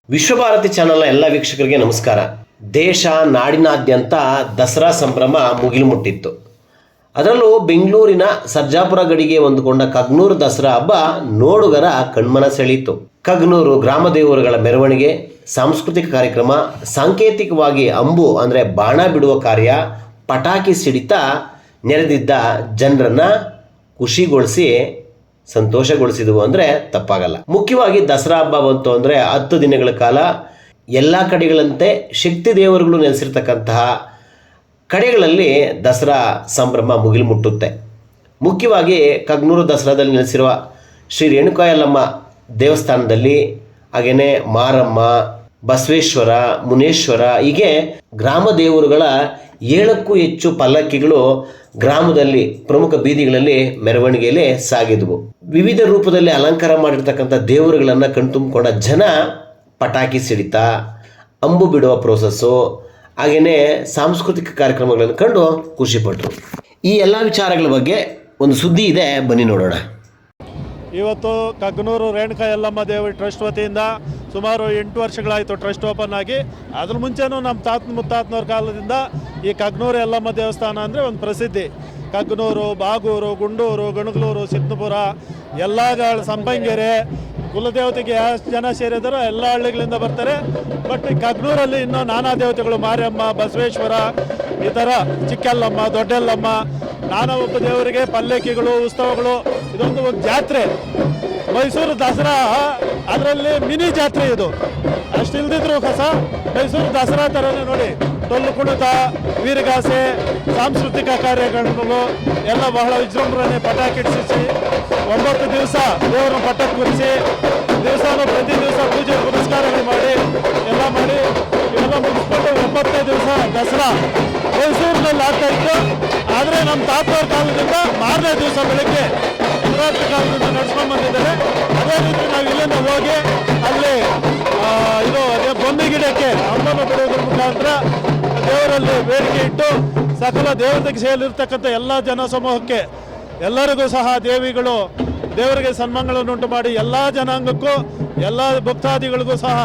ವಿಶ್ವಭಾರತಿ ಚಾನೆಲ್ನ ಎಲ್ಲ ವೀಕ್ಷಕರಿಗೆ ನಮಸ್ಕಾರ. ದೇಶ ನಾಡಿನಾದ್ಯಂತ ದಸರಾ ಸಂಭ್ರಮ ಮುಗಿಲು ಮುಟ್ಟಿತ್ತು. ಅದರಲ್ಲೂ ಬೆಂಗಳೂರಿನ ಸರ್ಜಾಪುರ ಗಡಿಗೆ ಹೊಂದಿಕೊಂಡ ಕಗ್ನೂರು ದಸರಾ ಹಬ್ಬ ನೋಡುಗರ ಕಣ್ಮನ ಸೆಳೀತು. ಕಗ್ನೂರು ಗ್ರಾಮ ದೇವರುಗಳ ಮೆರವಣಿಗೆ, ಸಾಂಸ್ಕೃತಿಕ ಕಾರ್ಯಕ್ರಮ, ಸಾಂಕೇತಿಕವಾಗಿ ಅಂಬು ಅಂದರೆ ಬಾಣ ಬಿಡುವ ಕಾರ್ಯ, ಪಟಾಕಿ ಸಿಡಿತ ನೆರೆದಿದ್ದ ಜನರನ್ನು ಖುಷಿಗೊಳಿಸಿ ಸಂತೋಷಗೊಳಿಸಿದವು ಅಂದರೆ ತಪ್ಪಾಗಲ್ಲ. ಮುಖ್ಯವಾಗಿ ದಸರಾ ಹಬ್ಬ ಬಂತು ಅಂದರೆ 10 ದಿನಗಳ ಕಾಲ ಎಲ್ಲ ಕಡೆಗಳಂತೆ ಶಕ್ತಿ ದೇವರುಗಳು ನೆಲೆಸಿರ್ತಕ್ಕಂತಹ ಕಡೆಗಳಲ್ಲಿ ದಸರಾ ಸಂಭ್ರಮ ಮುಗಿಲು ಮುಟ್ಟುತ್ತೆ. ಮುಖ್ಯವಾಗಿ ಕಗ್ನೂರು ದಸರಾದಲ್ಲಿ ನೆಲೆಸಿರುವ ಶ್ರೀ ರೇಣುಕಾ ಯಲ್ಲಮ್ಮ ದೇವಸ್ಥಾನದಲ್ಲಿ, ಹಾಗೆಯೇ ಮಾರಮ್ಮ, ಬಸವೇಶ್ವರ, ಮುನೇಶ್ವರ ಹೀಗೆ ಗ್ರಾಮ ದೇವರುಗಳ 7ಕ್ಕೂ ಹೆಚ್ಚು ಪಲ್ಲಕ್ಕಿಗಳು ಗ್ರಾಮದಲ್ಲಿ ಪ್ರಮುಖ ಬೀದಿಗಳಲ್ಲಿ ಮೆರವಣಿಗೆಯಲ್ಲಿ ಸಾಗಿದವು. ವಿವಿಧ ರೂಪದಲ್ಲಿ ಅಲಂಕಾರ ಮಾಡಿರ್ತಕ್ಕಂಥ ದೇವರುಗಳನ್ನು ಕಣ್ತುಂಬಿಕೊಂಡ ಜನ ಪಟಾಕಿ ಸಿಡಿತ, ಅಂಬು ಬಿಡುವ ಪ್ರೋಸೆಸ್ಸು, ಹಾಗೆಯೇ ಸಾಂಸ್ಕೃತಿಕ ಕಾರ್ಯಕ್ರಮಗಳನ್ನು ಕಂಡು ಖುಷಿಪಟ್ಟರು. ಈ ಎಲ್ಲ ವಿಚಾರಗಳ ಬಗ್ಗೆ ಒಂದು ಸುದ್ದಿ ಇದೆ, ಬನ್ನಿ ನೋಡೋಣ. ಇವತ್ತು ಕಗ್ನೂರು ರೇಣುಕಾ ಯಲ್ಲಮ್ಮ ದೇವಿ ಟ್ರಸ್ಟ್ ವತಿಯಿಂದ ಸುಮಾರು 8 ವರ್ಷಗಳಾಯಿತು ಟ್ರಸ್ಟ್ ಓಪನ್ ಆಗಿ. ಅದ್ರ ಮುಂಚೆನೂ ನಮ್ಮ ಮುತ್ತಾತನವ್ರ ಕಾಲದಿಂದ ಈ ಕಗ್ನೂರು ಯಲ್ಲಮ್ಮ ದೇವಸ್ಥಾನ ಅಂದರೆ ಒಂದು ಪ್ರಸಿದ್ಧಿ. ಕಗ್ನೂರು, ಬಾಗೂರು, ಗುಂಡೂರು, ಗಣಗಲೂರು, ಸಿದ್ನಪುರ, ಎಲ್ಲ ಸಂಪಂಗೆರೆ ಕುಲದೇವತೆಗೆ ಎಷ್ಟು ಜನ ಸೇರಿದಾರೋ ಎಲ್ಲ ಹಳ್ಳಿಗಳಿಂದ ಬರ್ತಾರೆ. ಬಟ್ ಈ ಕಗ್ನೂರಲ್ಲಿ ಇನ್ನೂ ನಾನಾ ದೇವತೆಗಳು, ಮಾರಿಯಮ್ಮ, ಬಸವೇಶ್ವರ, ಈ ಥರ ಚಿಕ್ಕಲ್ಲಮ್ಮ, ದೊಡ್ಡಲ್ಲಮ್ಮ, ನಾನಾ ಒಬ್ಬ ದೇವರಿಗೆ ಪಲ್ಲಕ್ಕಿಗಳು, ಉತ್ಸವಗಳು, ಇದೊಂದು ಜಾತ್ರೆ. ಮೈಸೂರು ದಸರಾ ಅದರಲ್ಲಿ ಮಿನಿ ಜಾತ್ರೆ ಇದು. ಅಷ್ಟಿಲ್ದಿದ್ರು ಹೊಸ ಮೈಸೂರು ದಸರಾ ಥರನೇ ನೋಡಿ, ಟೊಳ್ಳು ಕುಣಿತ, ವೀರಗಾಸೆ, ಸಾಂಸ್ಕೃತಿಕ ಕಾರ್ಯಕ್ರಮಗಳು ಎಲ್ಲ ಬಹಳ ವಿಜೃಂಭಣೆ, ಪಟಾಕಿ ಇಡಿಸಿ 9 ದಿವಸ ದೇವರನ್ನ ಪಟಾಕಿ ಕುರಿಸಿ ದಿವಸನೂ ಪ್ರತಿ ದಿವಸ ಪೂಜೆ ಪುರಸ್ಕಾರಗಳು ಮಾಡಿ ಎಲ್ಲ ಮಾಡಿ ಇವೆಲ್ಲ ಮುಗಿಸ್ಕೊಂಡು 9ನೇ ದಿವಸ ದಸರಾ ಮೈಸೂರಿನಲ್ಲಿ ಆಗ್ತಾ ಇತ್ತು. ಆದರೆ ನಮ್ಮ ತಾತವ್ರ ಕಾಲದಿಂದ 4ನೇ ದಿವಸ ಬೆಳಗ್ಗೆ ನವರಾತ್ರಿ ಕಾಲದಿಂದ ನಡ್ಸ್ಕೊಂಡು ಬಂದಿದ್ದಾರೆ. ಅದೇ ರೀತಿ ನಾವು ಇಲ್ಲಿಂದ ಹೋಗಿ ಅಲ್ಲಿ ಅದೇ ಬೊಂಬೆ ಗಿಡಕ್ಕೆ ಹಬ್ಬನ ಬಿಡೋದ್ರ ಮುಖಾಂತರ ದೇವರಲ್ಲಿ ಬೇಡಿಕೆ ಇಟ್ಟು ಸಕಲ ದೇವತೆಗೆ ಸೇರಿರ್ತಕ್ಕಂಥ ಎಲ್ಲ ಜನ ಸಮೂಹಕ್ಕೆ ಎಲ್ಲರಿಗೂ ಸಹ ದೇವರಿಗೆ ಸನ್ಮಾನಗಳನ್ನುಂಟು ಮಾಡಿ ಎಲ್ಲ ಜನಾಂಗಕ್ಕೂ ಎಲ್ಲ ಭಕ್ತಾದಿಗಳಿಗೂ ಸಹ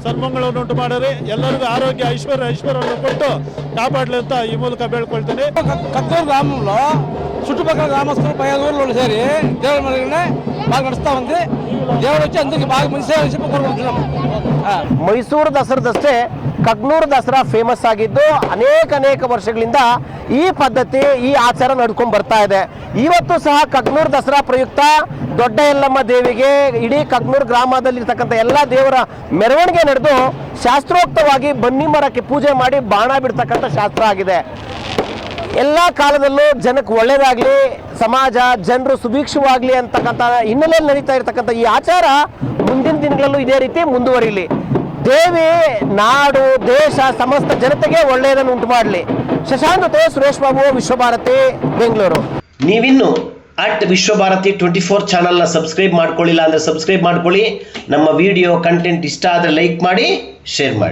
ಸನ್ಮಾನಗಳನ್ನುಂಟು ಮಾಡಿರಿ. ಎಲ್ಲರಿಗೂ ಆರೋಗ್ಯ ಐಶ್ವರ್ಯವನ್ನು ಕೊಟ್ಟು ಕಾಪಾಡಲಿ ಅಂತ ಈ ಮೂಲಕ ಬೇಡ್ಕೊಳ್ತೀನಿ. కత్తూరు గ్రామంలో చుట్టుపక్కల గ్రామస్తులు 15 ఊర్లు సేరి దేవుడి మరుగునే బాగా నడుస్తూ ఉంది. దేవుడు వచ్చి అందరికీ బాగా మంచి సేవ చెప్పి కోరుకుంటున్నాం. ಮೈಸೂರು ದಸರಾದಷ್ಟೇ ಕಗ್ನೂರು ದಸರಾ ಫೇಮಸ್ ಆಗಿದ್ದು ಅನೇಕ ವರ್ಷಗಳಿಂದ ಈ ಪದ್ಧತಿ, ಈ ಆಚಾರ ನಡ್ಕೊಂಡು ಬರ್ತಾ ಇದೆ. ಇವತ್ತು ಸಹ ಕಗ್ನೂರು ದಸರಾ ಪ್ರಯುಕ್ತ ದೊಡ್ಡ ಯಲ್ಲಮ್ಮ ದೇವಿಗೆ ಇಡೀ ಕಗ್ನೂರು ಗ್ರಾಮದಲ್ಲಿರ್ತಕ್ಕಂಥ ಎಲ್ಲ ದೇವರ ಮೆರವಣಿಗೆ ನಡೆದು ಶಾಸ್ತ್ರೋಕ್ತವಾಗಿ ಬನ್ನಿ ಮರಕ್ಕೆ ಪೂಜೆ ಮಾಡಿ ಬಾಣ ಬಿಡ್ತಕ್ಕಂಥ ಶಾಸ್ತ್ರ ಆಗಿದೆ. ಎಲ್ಲ ಕಾಲದಲ್ಲೂ ಜನಕ್ಕೆ ಒಳ್ಳೆಯದಾಗಲಿ, ಸಮಾಜ ಜನರು ಸುಭಿಕ್ಷವಾಗಲಿ ಅಂತಕ್ಕಂಥ ಹಿನ್ನೆಲೆಯಲ್ಲಿ ನಡೀತಾ ಇರತಕ್ಕಂಥ ಈ ಆಚಾರ ಮುಂದಿನ ದಿನಗಳಲ್ಲೂ ಇದೇ ರೀತಿ ಮುಂದುವರಿಲಿ. ದೇವಿ ನಾಡು, ದೇಶ, ಸಮಸ್ತ ಜನತೆಗೆ ಒಳ್ಳೆಯದನ್ನು ಉಂಟು ಮಾಡಲಿ. ಶಶಾಂಕ್ ಜೊತೆ ಸುರೇಶ್ ಬಾಬು, ವಿಶ್ವಭಾರತಿ, ಬೆಂಗಳೂರು. ನೀವಿನ್ನು @ವಿಶ್ವಭಾರತಿ 24 ಚಾನಲ್ನ ಸಬ್ಸ್ಕ್ರೈಬ್ ಮಾಡ್ಕೊಳ್ಳಿಲ್ಲ ಅಂದರೆ ಸಬ್ಸ್ಕ್ರೈಬ್ ಮಾಡ್ಕೊಳ್ಳಿ. ನಮ್ಮ ವಿಡಿಯೋ ಕಂಟೆಂಟ್ ಇಷ್ಟ ಆದರೆ ಲೈಕ್ ಮಾಡಿ, ಶೇರ್ ಮಾಡಿ.